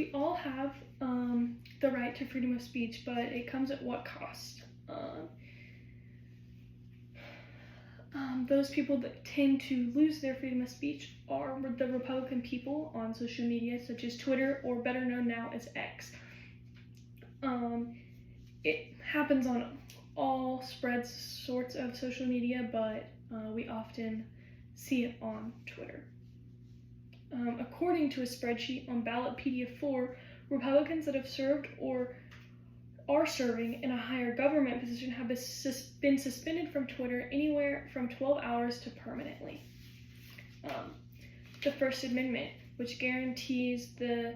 we all have the right to freedom of speech, but it comes at what cost? Those people that tend to lose their freedom of speech are the Republican people on social media, such as Twitter, or better known now as X. It happens on all sorts of social media, but we often see it on Twitter. According to a spreadsheet on Ballotpedia 4, Republicans that have served or are serving in a higher government position have been suspended from Twitter anywhere from 12 hours to permanently. The First Amendment, which guarantees the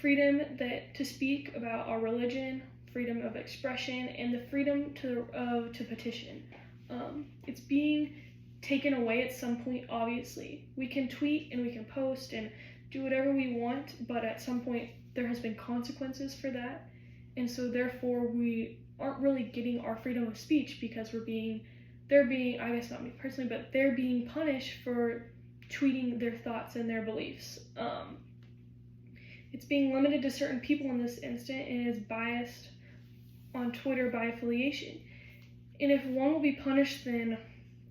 freedom to speak about our religion, freedom of expression, and the freedom to petition. It's being taken away at some point, obviously. We can tweet and we can post and do whatever we want, but at some point there has been consequences for that. And so therefore we aren't really getting our freedom of speech because they're being, I guess not me personally, but they're being punished for tweeting their thoughts and their beliefs. It's being limited to certain people in this instant and is biased on Twitter by affiliation. And if one will be punished, then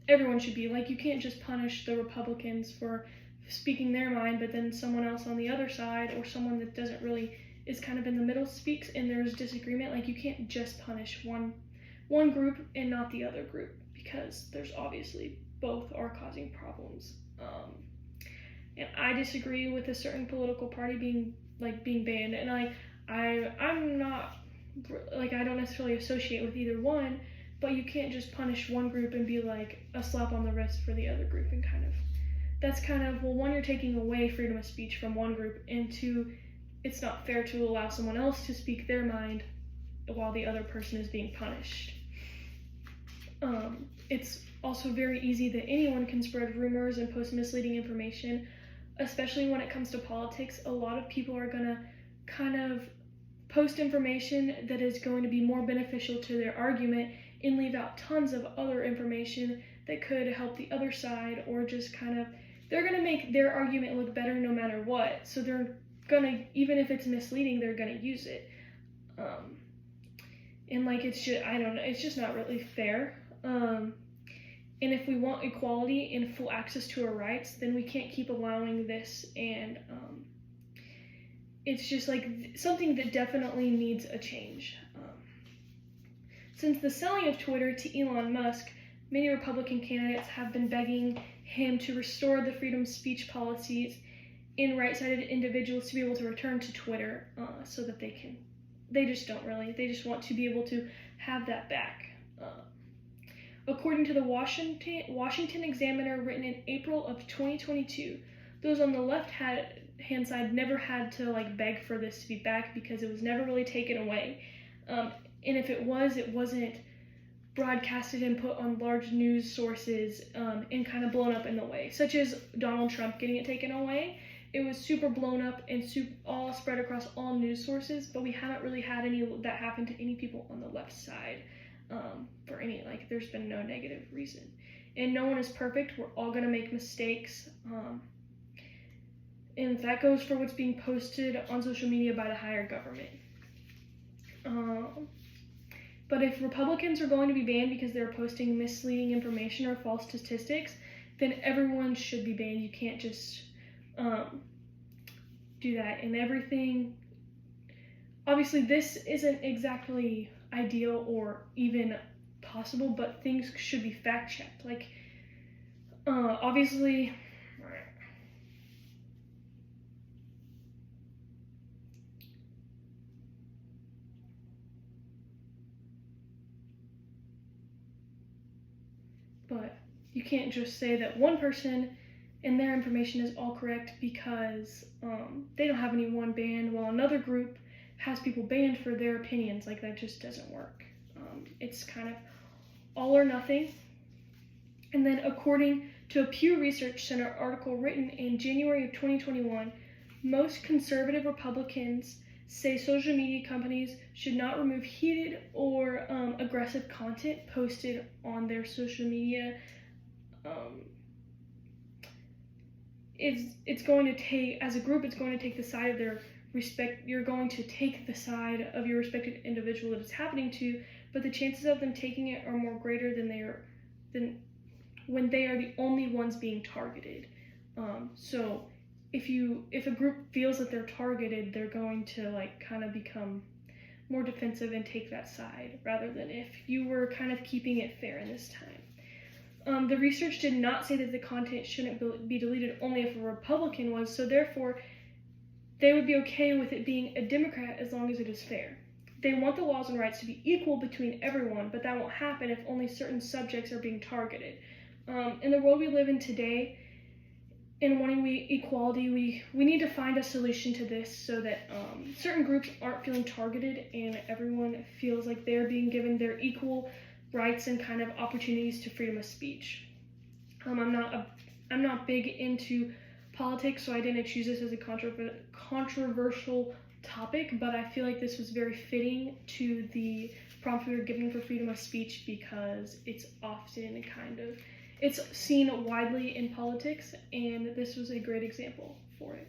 everyone should be. Like, you can't just punish the Republicans for speaking their mind, but then someone else on the other side, or someone that doesn't really, is kind of in the middle, speaks and there's disagreement. Like, you can't just punish one group and not the other group, because there's obviously both are causing problems. And I disagree with a certain political party being banned, and I'm not, like, I don't necessarily associate with either one, but you can't just punish one group and be like a slap on the wrist for the other group, and that's kind of, well, one, you're taking away freedom of speech from one group, and two, it's not fair to allow someone else to speak their mind while the other person is being punished. It's also very easy that anyone can spread rumors and post misleading information, especially when it comes to politics. A lot of people are going to kind of post information that is going to be more beneficial to their argument and leave out tons of other information that could help the other side, or just they're going to make their argument look better no matter what. So they're going to, even if it's misleading, they're going to use it. And it's just, I don't know, it's just not really fair. And if we want equality and full access to our rights, then we can't keep allowing this, and it's just something that definitely needs a change. Since the selling of Twitter to Elon Musk, many Republican candidates have been begging him to restore the freedom of speech policies in right-sided individuals to be able to return to Twitter, so that they just want to be able to have that back. According to the Washington Examiner, written in April of 2022, those on the left-hand side never had to beg for this to be back, because it was never really taken away. And if it wasn't broadcasted and put on large news sources and kind of blown up in the way, such as Donald Trump getting it taken away. It was super blown up and all spread across all news sources, but we haven't really had any that happen to any people on the left side for any, there's been no negative reason. And no one is perfect. We're all going to make mistakes. And that goes for what's being posted on social media by the higher government. But if Republicans are going to be banned because they're posting misleading information or false statistics, then everyone should be banned. You can't just do that. And everything, obviously this isn't exactly ideal or even possible, but things should be fact-checked. Obviously, but you can't just say that one person and their information is all correct because they don't have anyone banned, while another group has people banned for their opinions. That just doesn't work. It's kind of all or nothing. And then, according to a Pew Research Center article written in January of 2021, most conservative Republicans say social media companies should not remove heated or aggressive content posted on their social media. It's going to take, as a group, it's going to take the side of their you're going to take the side of your respected individual that it's happening to, but the chances of them taking it are more greater than when they are the only ones being targeted. So if a group feels that they're targeted, they're going to like kind of become more defensive and take that side, rather than if you were kind of keeping it fair in this time. The research did not say that the content shouldn't be deleted only if a Republican was, so therefore they would be okay with it being a Democrat as long as it is fair. They want the laws and rights to be equal between everyone, but that won't happen if only certain subjects are being targeted. In the world we live in today, in wanting equality, we need to find a solution to this so that certain groups aren't feeling targeted and everyone feels like they're being given their equal rights and kind of opportunities to freedom of speech. I'm not big into politics, so I didn't choose this as a controversial topic, but I feel like this was very fitting to the prompt we were giving for freedom of speech, because it's often it's seen widely in politics, and this was a great example for it.